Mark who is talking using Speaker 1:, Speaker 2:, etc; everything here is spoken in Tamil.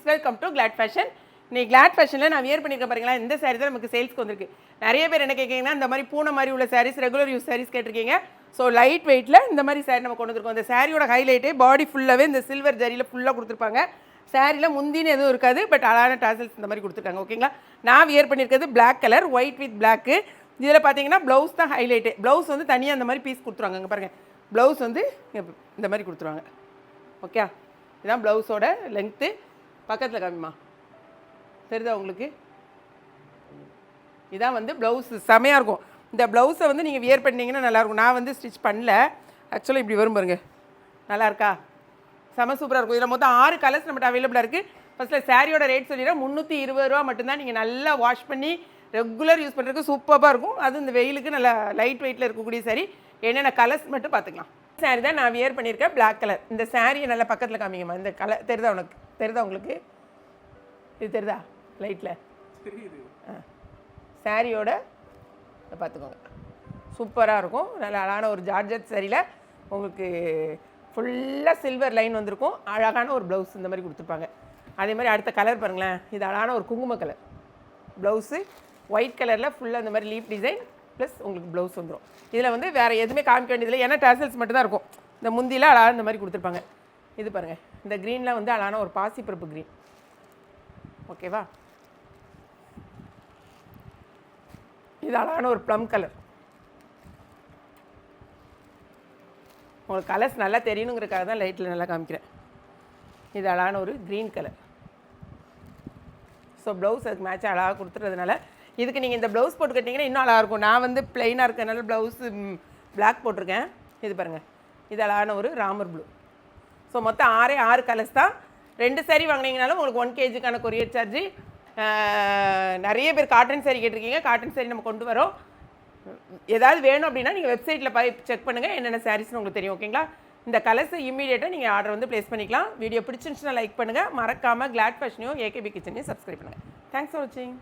Speaker 1: Welcome to glad fashion. இன்னைக்கு கிளாட் ஃபேஷனில் நான் வியர் பண்ணியிருக்கேன் பாருங்களா. இந்த சாரீ தான் நமக்கு சேல்ஸ்க்கு வந்திருக்கு. நிறைய பேர் என்ன கேட்குறீங்கன்னா, இந்த மாதிரி பூனை மாதிரி உள்ள சாரீஸ், ரெகுலர் யூஸ் சாரீஸ் கேட்டிருக்கீங்க. ஸோ லைட் வெயிட்டில் இந்த மாதிரி சாரீ நம்ம கொண்டு வந்திருக்கோம். இந்த சாரியோட ஹைலைட்டே பாடி ஃபுல்லாகவே இந்த சில்வர் ஜரியில் ஃபுல்லாக கொடுத்துருப்பாங்க. சாரியில் முந்தின்னு எதுவும் இருக்காது, பட் அழகான டாசல்ஸ் இந்த மாதிரி கொடுத்துருக்காங்க. ஓகேங்களா, நான் வியர் பண்ணியிருக்கிறது black colour, white with black. இதில் பார்த்தீங்கன்னா ப்ளவுஸ் தான் ஹைலைட்டு. ப்ளவுஸ் வந்து தனியாக அந்த மாதிரி பீஸ் கொடுத்துருவாங்க. இங்கே பாருங்கள், ப்ளவுஸ் வந்து இந்த மாதிரி கொடுத்துருவாங்க. ஓகே, இதுதான் ப்ளவுஸோட லென்த்து. பக்கத்தில் காமிமா, தெரியுதா உங்களுக்கு? இதான் வந்து ப்ளவுஸ் செமையாக இருக்கும். இந்த ப்ளவுஸை வந்து நீங்கள் வியர் பண்ணிங்கன்னா நல்லாயிருக்கும். நான் வந்து ஸ்டிச் பண்ணல, ஆக்சுவலாக இப்படி வரும் பாருங்க. நல்லா இருக்கா? செம சூப்பராக இருக்கும். இதில் மொத்தம் 6 கலர்ஸ் நம்மகிட்ட அவைலபிளாக இருக்குது. ஃபஸ்ட்டில் சாரியோட ரேட் சொல்லிடுறேன், 320 ரூபா மட்டும்தான். நீங்கள் நல்லா வாஷ் பண்ணி ரெகுலர் யூஸ் பண்ணுறதுக்கு சூப்பராக இருக்கும். அது இந்த வெயிலுக்கு நல்லா லைட் வெயிட்டில் இருக்கக்கூடிய சாரி. என்னென்ன கலர்ஸ் மட்டும் பார்த்துக்கலாம். சாரி தான் நான் வியர் பண்ணியிருக்கேன், பிளாக் கலர். இந்த சாரியை நல்லா பக்கத்தில் காமிங்கம்மா. இந்த கலர் தெரியுதா உனக்கு? தெரியுதா உங்களுக்கு? இது தெரியுதா லைட்டில்? சாரியோட பார்த்துக்கோங்க, சூப்பராக இருக்கும். நல்ல அழகான ஒரு ஜார்ஜட் சாரியில் உங்களுக்கு ஃபுல்லாக சில்வர் லைன் வந்திருக்கும். அழகான ஒரு ப்ளவுஸ் இந்த மாதிரி கொடுத்துருப்பாங்க. அதே மாதிரி அடுத்த கலர் பாருங்களேன், இது அழகான ஒரு குங்கும கலர் ப்ளவுஸு. ஒயிட் கலரில் ஃபுல்லாக இந்த மாதிரி லீப் டிசைன் ப்ளஸ் உங்களுக்கு ப்ளவுஸ் வந்துடும். இதில் வந்து வேறு எதுவுமே காமிக்க வேண்டியதில்லை, ஏன்னா டேசல்ஸ் மட்டும் தான் இருக்கும். இந்த முந்தியில் அழகாக இந்த மாதிரி கொடுத்துருப்பாங்க. இது பாருங்கள், இந்த க்ரீனில் வந்து அழகான ஒரு பாசிப்பருப்பு க்ரீன். ஓகேவா, இது அழகான ஒரு ப்ளம் கலர். உங்களுக்கு கலர்ஸ் நல்லா தெரியணுங்கிறதுக்காக தான் லைட்டில் நல்லா காமிக்கிறேன். இது அழகான ஒரு க்ரீன் கலர். ஸோ ப்ளவுஸ் அதுக்கு மேட்சாக அழகாக கொடுத்துறதுனால இதுக்கு நீங்கள் இந்த ப்ளவுஸ் போட்டுக்கிட்டிங்கன்னா இன்னும் அழகாக இருக்கும். நான் வந்து ப்ளைனாக இருக்கிறதுனால ப்ளவுஸு பிளாக் போட்டிருக்கேன். இது பாருங்கள், இது அழகான ஒரு ராமர் ப்ளூ. ஸோ மொத்தம் 6 கலர்ஸ் தான். 2 சாரீ வாங்கினீங்கனாலும் உங்களுக்கு 1 kgக்கான கொரியர் சார்ஜ். நிறைய பேர் காட்டன் சாரீ கேட்டிருக்கீங்க, காட்டன் சாரீ நம்ம கொண்டு வரோம். ஏதாவது வேணும் அப்படின்னா நீங்கள் வெப்சைட்டில் போய் செக் பண்ணுங்கள், என்னென்ன சாரீஸ்னு உங்களுக்கு தெரியும். ஓகேங்களா, இந்த கலர்ஸை இம்மீடியட்டாக நீங்கள் ஆர்டர் வந்து ப்ளேஸ் பண்ணிக்கலாம். வீடியோ பிடிச்சிருந்துச்சுன்னா லைக் பண்ணுங்கள், மறக்காமல் கிளாட் ஃபேஷனையும் ஏகேபி கிச்சனையும் சப்ஸ்கிரைப் பண்ணுங்கள். தேங்க்ஸ் ஃபார் வாட்சிங்.